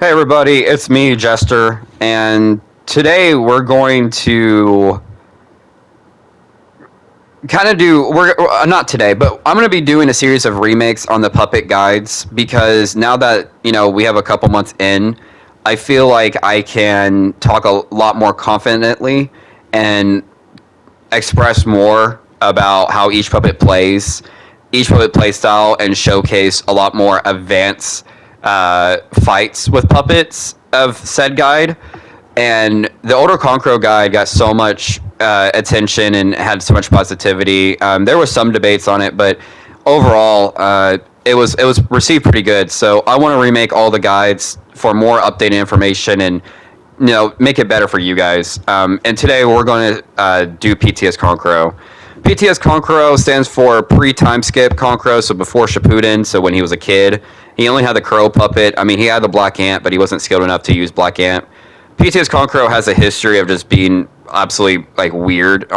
Hey everybody, it's me, Jester, and today we're going to kind of do we're not today, but I'm going to be doing a series of remakes on the puppet guides because now that, we have a couple months in, I feel like I can talk a lot more confidently and express more about how each puppet play style, and showcase a lot more advanced fights with puppets of said guide. And the older Concro guide got so much attention and had so much positivity. There was some debates on it, but overall, it was received pretty good. So I want to remake all the guides for more updated information and make it better for you guys. And today we're going to do PTS Concro. PTS Concro stands for pre-time skip Concro, so before Shippuden, so when he was a kid. He only had the Crow puppet. I mean, he had the Black Ant, but he wasn't skilled enough to use Black Ant. PTS Concro has a history of just being absolutely, weird.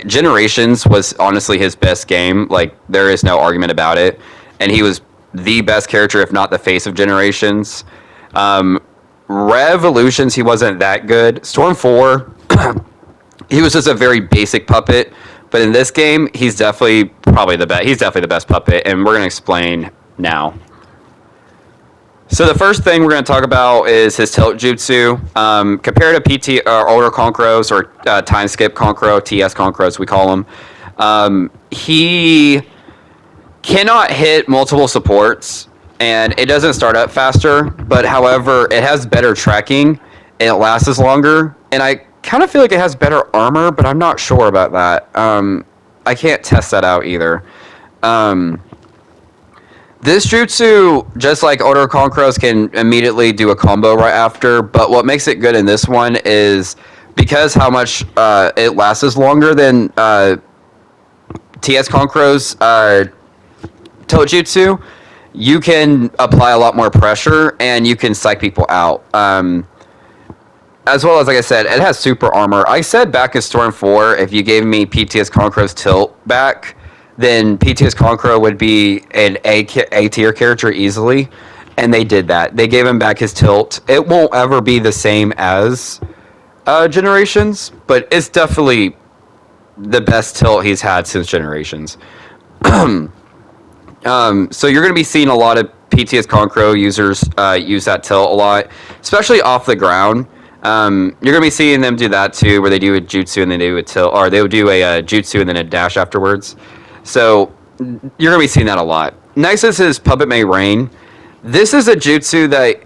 Generations was honestly his best game. There is no argument about it. And he was the best character, if not the face of Generations. Revolutions, he wasn't that good. Storm 4, he was just a very basic puppet. But in this game, he's definitely the best. He's definitely the best puppet, and we're going to explain now. So the first thing we're going to talk about is his tilt jutsu. Compared to PT or older Concros or time skip Concro, TS Concros we call him, he cannot hit multiple supports, and it doesn't start up faster. But however, it has better tracking, and it lasts longer. And I kind of feel like it has better armor, but I'm not sure about that. I can't test that out either. This jutsu, just like older Concros, can immediately do a combo right after, but what makes it good in this one is because how much it lasts longer than TS Concro's tilt jutsu, you can apply a lot more pressure and you can psych people out. As well as, like I said, it has super armor. I said back in Storm 4, if you gave me PTS Concro's tilt back, then PTS Concro would be an A tier character easily, and they did that. They gave him back his tilt. It won't ever be the same as Generations, but it's definitely the best tilt he's had since Generations. So you're going to be seeing a lot of PTS Concro users use that tilt a lot, especially off the ground. You're going to be seeing them do that too, where they do a jutsu and then they do a tilt, or they would do a jutsu and then a dash afterwards. So you're going to be seeing that a lot. Next is his Puppet May Rain. This is a jutsu that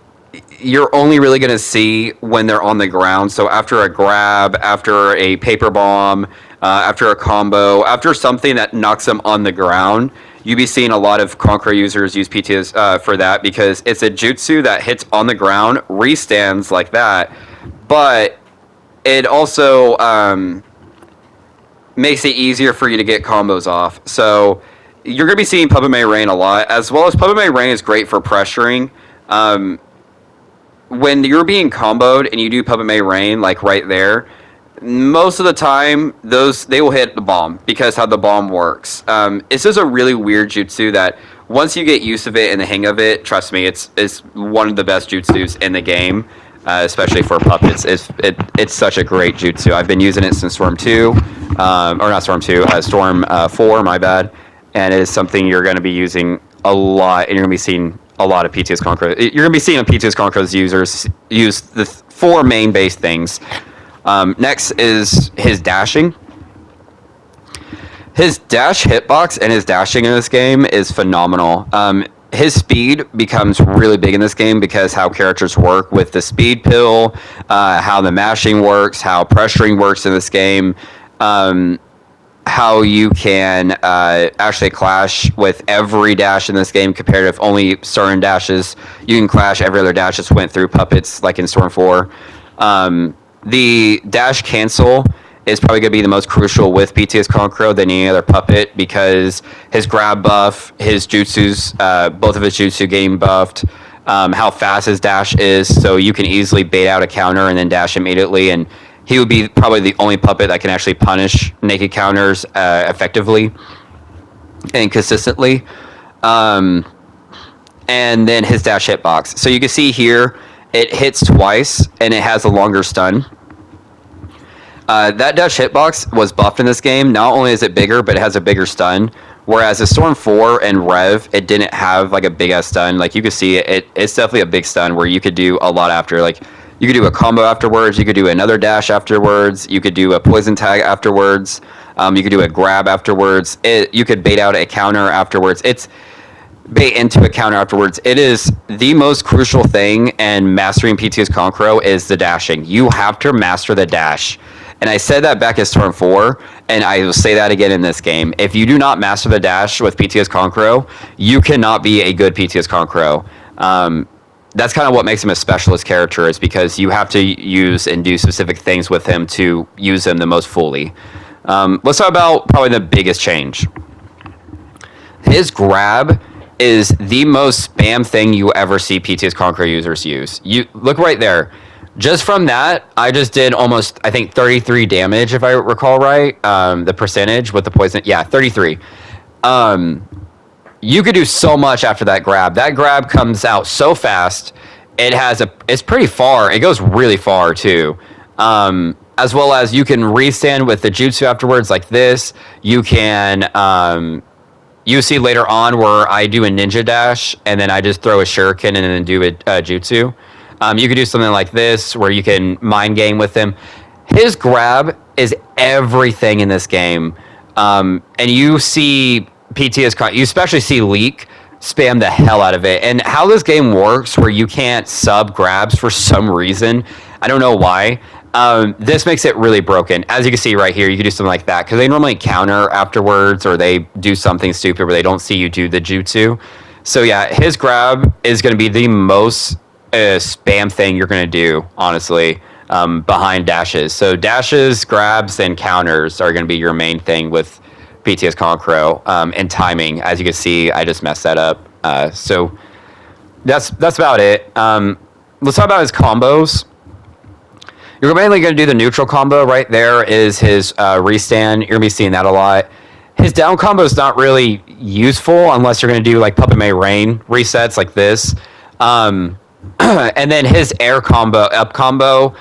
you're only really going to see when they're on the ground. So after a grab, after a paper bomb, after a combo, after something that knocks them on the ground, you'll be seeing a lot of Concro users use PTS for that because it's a jutsu that hits on the ground, restands like that, but it also makes it easier for you to get combos off. So you're going to be seeing Puppet May Rain a lot, as well as Puppet May Rain is great for pressuring. When you're being comboed and you do Puppet May Rain, like right there, most of the time they will hit the bomb because how the bomb works. It's just a really weird jutsu that once you get used to it and the hang of it, trust me, it's one of the best jutsus in the game. Especially for puppets. It's such a great jutsu. I've been using it since Storm 2, or not Storm 2, Storm 4, my bad, and it is something you're going to be using a lot, and you're going to be seeing a lot of PTS Concro. You're going to be seeing PTS Concro's users use the four main base things. Next is his dashing. His dash hitbox and his dashing in this game is phenomenal. His speed becomes really big in this game because how characters work with the speed pill, how the mashing works, how pressuring works in this game, how you can actually clash with every dash in this game compared to if only certain dashes. You can clash every other dash just went through puppets like in Storm 4. The dash cancel is probably going to be the most crucial with PTS Concro than any other puppet because his grab buff, his jutsus, both of his jutsu getting buffed, how fast his dash is, so you can easily bait out a counter and then dash immediately, and he would be probably the only puppet that can actually punish naked counters effectively and consistently. And then his dash hitbox. So you can see here, it hits twice and it has a longer stun. That dash hitbox was buffed in this game. Not only is it bigger, but it has a bigger stun. Whereas the Storm 4 and Rev, it didn't have like a big ass stun. Like you could see it's definitely a big stun where you could do a lot after. Like you could do a combo afterwards, you could do another dash afterwards, you could do a poison tag afterwards, you could do a grab afterwards. You could bait out a counter afterwards. It's bait into a counter afterwards. It is the most crucial thing, and mastering PTS Concro is the dashing. You have to master the dash. And I said that back at Storm 4, and I will say that again in this game. If you do not master the dash with PTS Concro, you cannot be a good PTS Concro. That's kind of what makes him a specialist character, is because you have to use and do specific things with him to use him the most fully. Let's talk about probably the biggest change. His grab is the most spam thing you ever see PTS Concro users use. You look right there. Just from that, I just did almost, I think, 33 damage, if I recall right. The percentage with the poison. Yeah, 33. You could do so much after that grab. That grab comes out so fast. It's pretty far. It goes really far, too. As well as you can restand with the jutsu afterwards like this. You can... you see later on where I do a ninja dash, and then I just throw a shuriken and then do a jutsu. You could do something like this, where you can mind game with him. His grab is everything in this game. And you see PTS, you especially see Leek spam the hell out of it. And how this game works, where you can't sub grabs for some reason, I don't know why. This makes it really broken. As you can see right here, you can do something like that, because they normally counter afterwards, or they do something stupid where they don't see you do the jutsu. So yeah, his grab is going to be the most spam thing you're going to do, honestly, behind dashes. So dashes, grabs, and counters are going to be your main thing with PTS Concro, and timing. As you can see, I just messed that up. So that's about it. Let's talk about his combos. You're mainly going to do the neutral combo. Right there is his restand. You're going to be seeing that a lot. His down combo is not really useful unless you're going to do like Puppet May Rain resets like this. And then his air combo, up combo,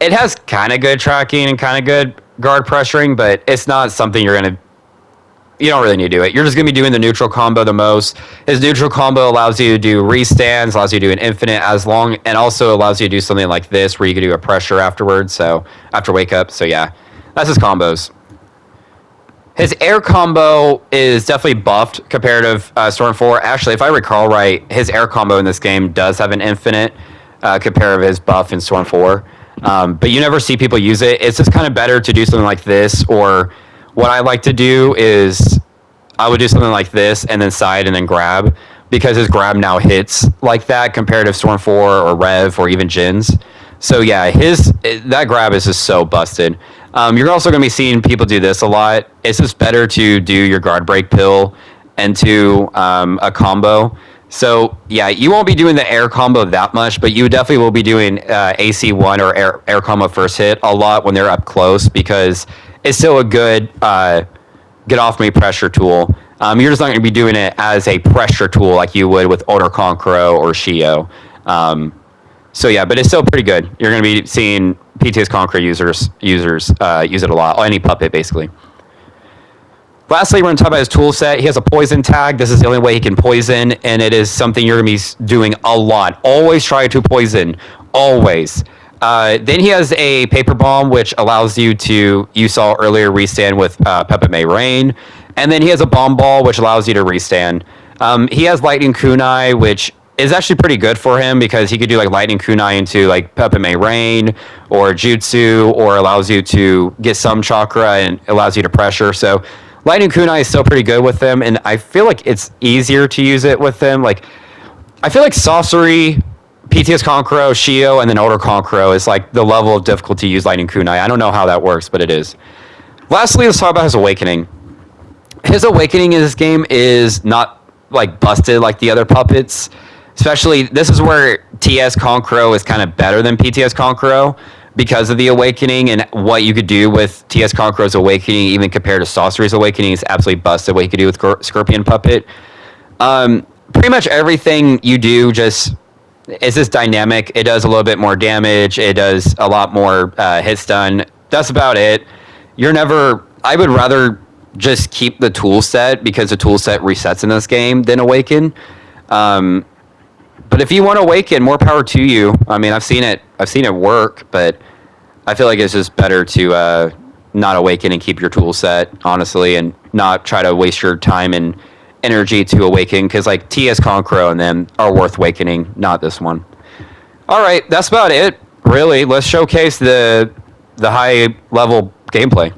it has kind of good tracking and kind of good guard pressuring, but it's not something you don't really need to do it. You're just going to be doing the neutral combo the most. His neutral combo allows you to do restands, allows you to do an infinite and also allows you to do something like this where you can do a pressure afterwards, so after wake up. So yeah, that's his combos. His air combo is definitely buffed compared to Storm 4. Actually, if I recall right, his air combo in this game does have an infinite compared to his buff in Storm 4. But you never see people use it. It's just kind of better to do something like this, or what I like to do is I would do something like this and then side and then grab, because his grab now hits like that compared to Storm 4 or Rev or even Jin's. So yeah, that grab is just so busted. You're also going to be seeing people do this a lot. It's just better to do your guard break pill into a combo. So yeah, you won't be doing the air combo that much, but you definitely will be doing AC1 or air combo first hit a lot when they're up close, because it's still a good get off me pressure tool. You're just not going to be doing it as a pressure tool like you would with Order Concro or Shio. So yeah, but it's still pretty good. You're going to be seeing PTS Concro users use it a lot. Any puppet, basically. Lastly, we're going to talk about his tool set. He has a poison tag. This is the only way he can poison, and it is something you're going to be doing a lot. Always try to poison. Always. Then he has a paper bomb, which allows you to, you saw earlier, restand with Puppet May Rain. And then he has a bomb ball, which allows you to restand. He has Lightning Kunai, which is actually pretty good for him, because he could do like Lightning Kunai into like Puppet May Rain or Jutsu, or allows you to get some chakra and allows you to pressure. So Lightning Kunai is still pretty good with them, and I feel like it's easier to use it with them. Like, I feel like Sorcery, PTS Concro, Shio, and then Order Concro is like the level of difficulty to use Lightning Kunai. I don't know how that works, but it is. Lastly, let's talk about his Awakening. His Awakening in this game is not like busted like the other puppets. Especially, this is where TS Concro is kind of better than PTS Concro, because of the Awakening, and what you could do with TS Concro's Awakening, even compared to Sorcery's Awakening, is absolutely busted. What you could do with Scorpion Puppet. Pretty much everything you do just It's just dynamic. It does a little bit more damage. It does a lot more hit stun. That's about it. You're never. I would rather just keep the tool set because the tool set resets in this game than Awaken. But if you want to Awaken, more power to you. I mean, I've seen it. I've seen it work, but I feel like it's just better to not Awaken and keep your tool set, honestly, and not try to waste your time and energy to Awaken, because like TS Concro and them are worth awakening, not this one. All right, that's about it. Really, let's showcase the high level gameplay.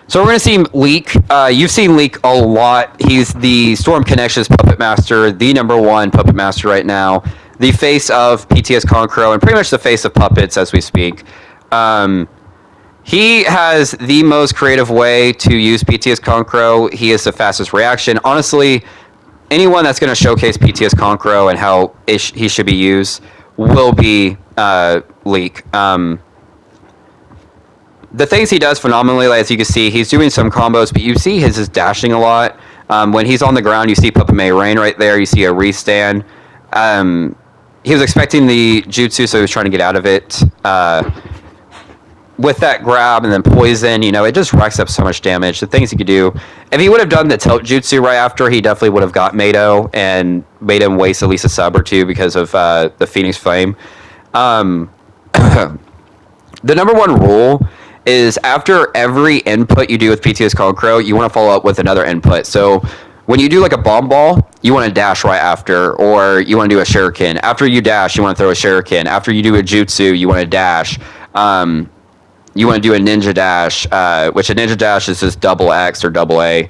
So we're going to see Leek. You've seen Leek a lot. He's the Storm Connections Puppet Master, the #1 Puppet Master right now, the face of PTS Concro, and pretty much the face of puppets as we speak. He has the most creative way to use PTS Concro. He is the fastest reaction. Honestly, anyone that's going to showcase PTS Concro and how he should be used will be Leek. The things he does phenomenally, as you can see, he's doing some combos, but you see his is dashing a lot. When he's on the ground, you see Puppet May Rain right there. You see a restand. He was expecting the jutsu, so he was trying to get out of it. With that grab and then poison, it just racks up so much damage. The things he could do. If he would have done the tilt jutsu right after, he definitely would have got Mado and made him waste at least a sub or two because of the Phoenix Flame. The #1 rule is after every input you do with PTS Concro, you want to follow up with another input. So when you do like a bomb ball, you want to dash right after, or you want to do a shuriken. After you dash, you want to throw a shuriken. After you do a jutsu, you want to dash. You want to do a ninja dash, which a ninja dash is just double X or double A.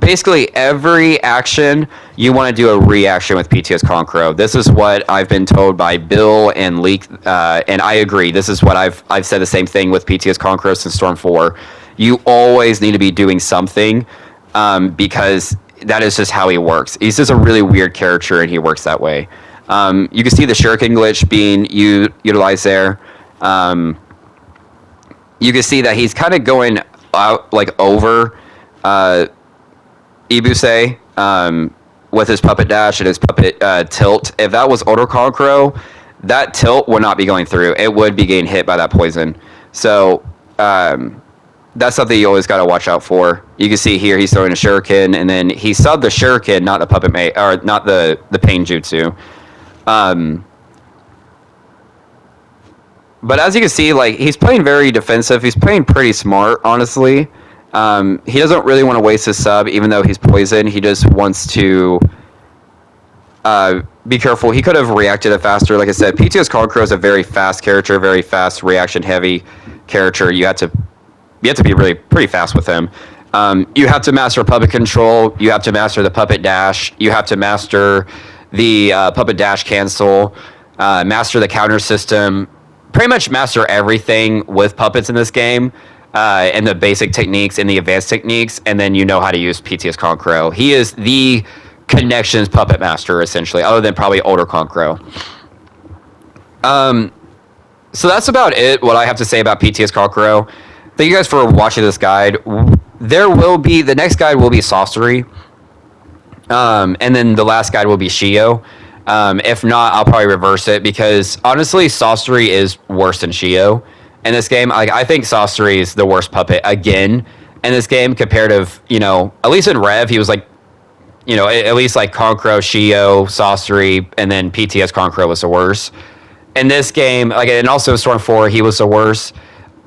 Basically, every action, you want to do a reaction with PTS Concro. This is what I've been told by Bill and Leek, and I agree. This is what I've said the same thing with PTS Concro since Storm 4. You always need to be doing something because that is just how he works. He's just a really weird character, and he works that way. You can see the Shuriken glitch being utilized there. You can see that he's kind of going out like over Ibuse with his puppet dash and his puppet tilt. If that was Auto Concro, that tilt would not be going through. It would be getting hit by that poison. So that's something you always got to watch out for. You can see here he's throwing a shuriken, and then he subbed the shuriken, not the puppet or not the pain jutsu. But as you can see, like, he's playing very defensive. He's playing pretty smart, honestly. He doesn't really want to waste his sub, even though he's poisoned. He just wants to be careful. He could have reacted it faster. Like I said, PTS Concro is a very fast character, very fast reaction-heavy character. You have to be really pretty fast with him. You have to master puppet control. You have to master the puppet dash. You have to master the puppet dash cancel. Master the counter system. Pretty much master everything with puppets in this game, and the basic techniques and the advanced techniques, and then you know how to use PTS Concro. He is the Connections puppet master, essentially, other than probably older Concro. So that's about it, what I have to say about PTS Concro. Thank you guys for watching this guide. The next guide will be Sorcery, and then the last guide will be Shio. If not, I'll probably reverse it because honestly, Sorcery is worse than Shio in this game. I think Sorcery is the worst puppet again in this game compared to, at least in Rev, he was like, at least like Concro, Shio, Sorcery, and then PTS Concro was the worst. In this game, and also Storm 4, he was the worst.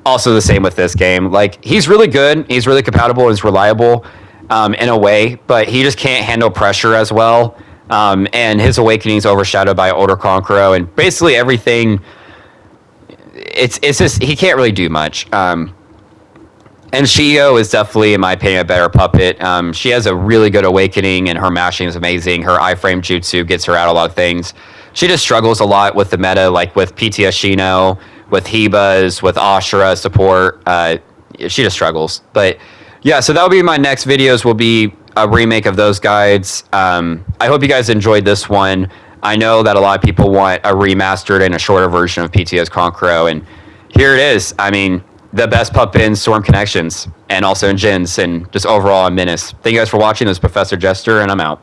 Also the same with this game. He's really good. He's really compatible. He's reliable in a way, but he just can't handle pressure as well. And his awakening is overshadowed by older Concro, and basically everything. It's just he can't really do much. And Shio is definitely, in my opinion, a better puppet. She has a really good awakening, and her mashing is amazing. Her iframe jutsu gets her out a lot of things. She just struggles a lot with the meta, like with PTS Shino, with Hebas, with Ashura support. She just struggles. But yeah, so that'll be my next videos. Will be a remake of those guides. I hope you guys enjoyed this one. I know that a lot of people want a remastered and a shorter version of PTS Concro, and here it is. I mean, the best puppet in Storm Connections, and also in Gens, and just overall a menace. Thank you guys for watching. This is Professor Jester, and I'm out.